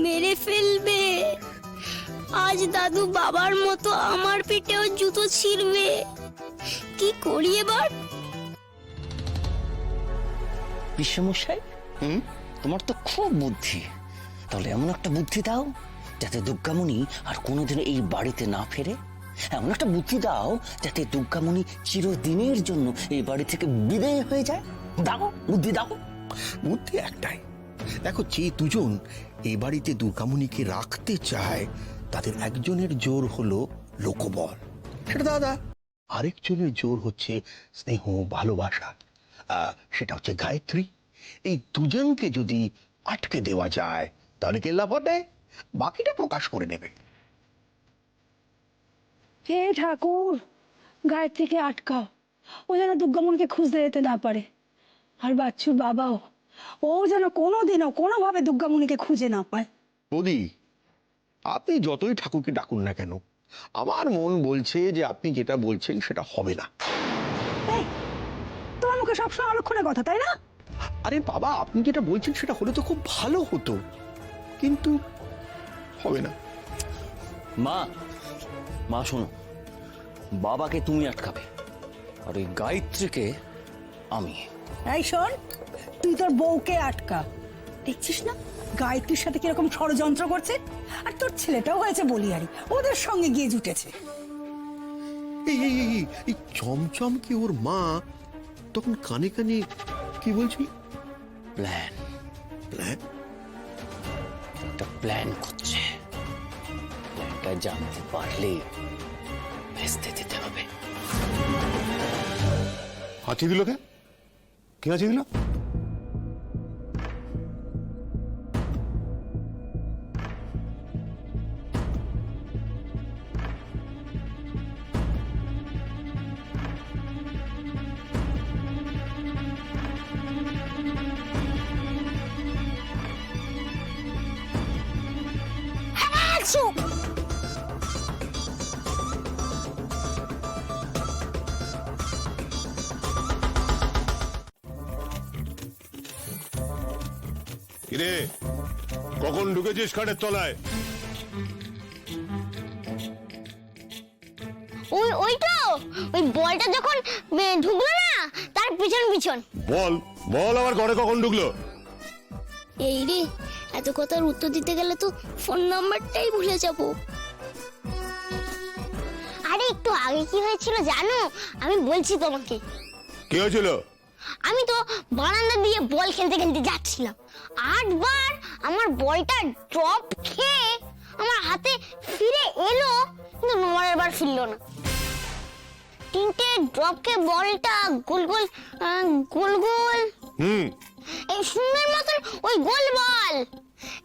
মেরে ফেলবে। আজ দাদু বাবার মতো আমার পেটেও জুতো ছিঁড়বে। কি করি এবার? পিসেমশাই, তোমার তো খুব বুদ্ধি। তাহলে এমন একটা বুদ্ধি দাও যাতে দুর্গামণি আর কোনোদিন এই বাড়িতে না ফেরে। এমন একটা বুদ্ধি দাও যাতে দুর্গামণি চিরদিনের জন্য এই বাড়ি থেকে বিদায় হয়ে যায়। দাও বুদ্ধি, দাও। বুদ্ধি একটাই। দেখো, যে দুজন এই বাড়িতে দুর্গামণিকে রাখতে চায় তাদের একজনের জোর হলো লোকবল, সেটা দাদা। আরেকজনের জোর হচ্ছে স্নেহ, ভালোবাসা, সেটা হচ্ছে গায়ত্রী। এই দুজনকে যদি আটকে দেওয়া যায় তাহলে কেল্লা ফটে, বাকিটা প্রকাশ করে নেবে। হে ঠাকুর, গায়ত্রীকে আটকাও, ও যেন দুর্গামণিকে খুঁজতে যেতে না পারে। আর বাচ্চুর বাবাও, ও যেন কোনোদিনও কোনোভাবে দুর্গামণিকে খুঁজে না পায়। বৌদি, আপনি যতই ঠাকুরকে ডাকুন না কেন, আমার মন বলছে যে আপনি যেটা বলছেন সেটা হবে না। এই, তোমার মুখে সবসময় অলক্ষণের কথা, তাই না? আরে বাবা, আপনি যেটা বলছেন সেটা হলে তো খুব ভালো হতো, কিন্তু হবে না। মা, মা শোনো, বাবাকে তুমি আটকাবে আর ওই গায়ত্রীকে আমি। এই শোন, তুই তোর বউকে আটকা। দেখছিস না গায়ত্রীর সাথে কিরকম ষড়যন্ত্র করছে? আর তোর ছেলেটাও হয়েছে বলিয়ারি, ওদের সঙ্গে গিয়ে জুটেছে। এই এই এই, এই চমচমকে ওর মা তখন কানে কানে কি বলছিল? Plan, plan? একটা প্ল্যান করছে। প্ল্যানটা জানতে পারলে ভেস্তে দিতে হবে। হাঁচি দিল কে? কে হাঁচি দিল? কিরে, কখন ঢুকেছিস খাটের তলায়? ওই তো, ওই বলটা যখন ঢুকলো না, তার পিছন পিছন। বল বল, আমার ঘরে কখন ঢুকলো? এই রে, এত কথার উত্তর দিতে গেলে তো ফোন নাম্বারটাই ভুলে যাব। আরে একটু আগে কি হয়েছিল জানো? আমি বলছি তোমাকে। কি হয়েছিল? আমি তো বারান্দা দিয়ে বল খেলতে খেলতে যাচ্ছিলাম। 8 বার আমার বলটা ড্রপ খেয়ে আমার হাতে ফিরে এলো, কিন্তু 9 বার ফিরলো না। 3টে ড্রপ খেয়ে বলটা গোল গোল গোল গোল এই সুন্দর মতন ওই গোল বল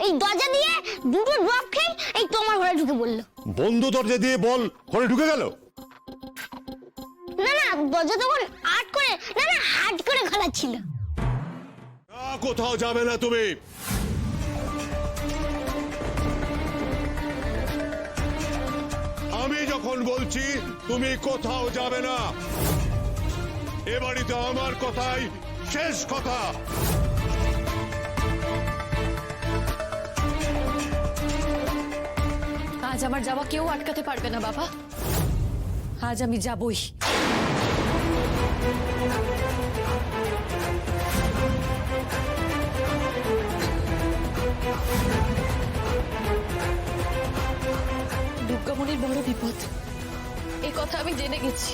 এই দরজা দিয়ে 2টো ড্রপ খেয়ে এই তোমার ঘরে ঢুকে পড়লো। বন্ধ দরজা দিয়ে বল ঘরে ঢুকে গেল? না না, দরজা তখন হাট করে খোলা ছিল। কোথাও যাবে না তুমি। আমি যখন বলছি তুমি কোথাও যাবে না। এ বাড়িতে আমার কথাই শেষ কথা। আজ আমার যাওয়া কেউ আটকাতে পারবে না বাবা। আজ আমি যাবই। দুর্গামণির বড় বিপদ, এই কথা আমি জেনে গেছি।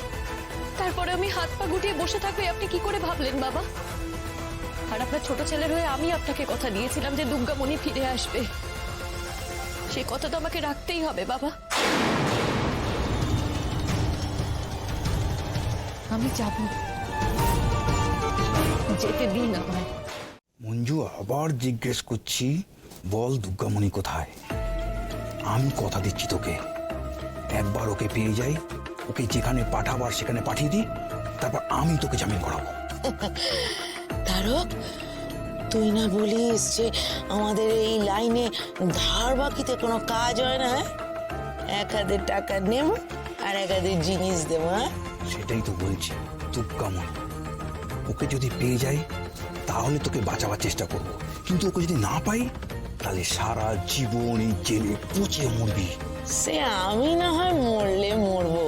তারপরে আমি হাত পা গুটিয়ে বসে থাকবে আপনি কি করে ভাবলেন বাবা? আর আপনার ছোট ছেলের হয়ে আমি আপনাকে কথা দিয়েছিলাম যে দুর্গামণি ফিরে আসবে। সেই কথা তো আমাকে রাখতেই হবে বাবা। আমি যাব, যেতে দিন আমায়। মঞ্জু, আবার জিজ্ঞেস করছি, বল দুর্গামণি কোথায়? আমি কথা দিচ্ছি তোকে, একবার ওকে পেয়ে যাই, ওকে যেখানে পাঠাবার সেখানে পাঠিয়ে দিই, তারপর আমি তোকে জামিন করাবো। তারক, তুই না বলিস যে আমাদের এই লাইনে ধার বাকিতে কোনো কাজ হয় না? এক হাতে টাকা নেব আর এক হাতে জিনিস দেবো। সেটাই তো বলছি, দুর্গামণি, ওকে যদি পেয়ে যাই তাহলে তোকে বাঁচাবার চেষ্টা করব, কিন্তু ওকে যদি না পাই তাহলে সারা জীবন এই জেলে পচে মরবি। সে আমি না হয় মরলে মরবো,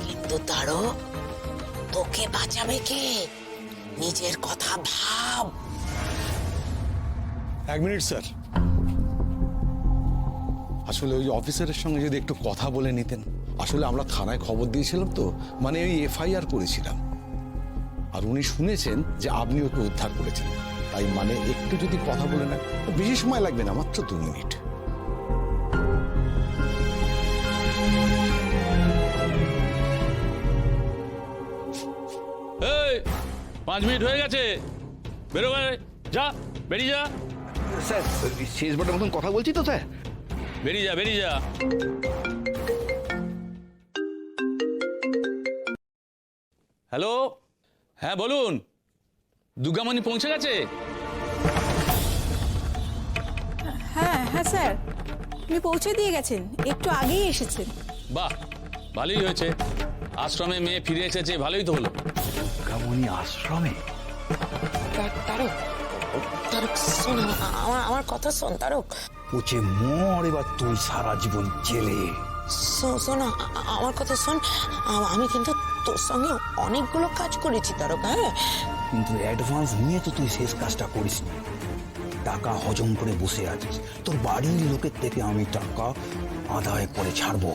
কিন্তু তারক তোকে বাঁচাবে কে? নিজের কথা ভাব। 1 মিনিট স্যার, আসলে ওই অফিসারের সঙ্গে যদি একটু কথা বলে নিতেন। আসলে আমরা থানায় খবর দিয়েছিলাম তো, মানে ওই FIR করেছিলাম, আর উনি শুনেছেন যে আপনি ওকে উদ্ধার করেছেন, তাই মানে একটু যদি কথা বলে নেন, বেশি সময় লাগবে না, মাত্র 2 মিনিট। এই 5 মিনিট হয়ে গেছে, বেরো যা, বেরিয়ে যা। স্যার শেষবারের মতন কথা বলছি তো স্যার। বেরিয়ে যা, বেরিয়ে যা। হ্যালো, হ্যাঁ বলুন, দুর্গামণি পৌঁছে গেছে? হ্যাঁ হ্যাঁ স্যার, উনি পৌঁছে দিয়ে গেছেন, একটু আগেই এসেছেন। বাহ, ভালোই হয়েছে, আশ্রমে মেয়ে ফিরে এসেছে, ভালোই তো হলো। দুর্গামণি আশ্রমে? তারক, তারক শোন, আমার কথা শোন তারক। পচে মর এবার তুই সারা জীবন জেলে। শোন, আমার কথা শোন। আমি কিন্তু তোর সঙ্গে অনেকগুলো কাজ করেছি তারক। হ্যাঁ, কিন্তু অ্যাডভান্স নিয়ে তো তুই শেষ কাজটা করিস নি। টাকা হজম করে বসে আছিস, তোর বাড়ির লোকের থেকে আমি টাকা আদায় করে ছাড়বো।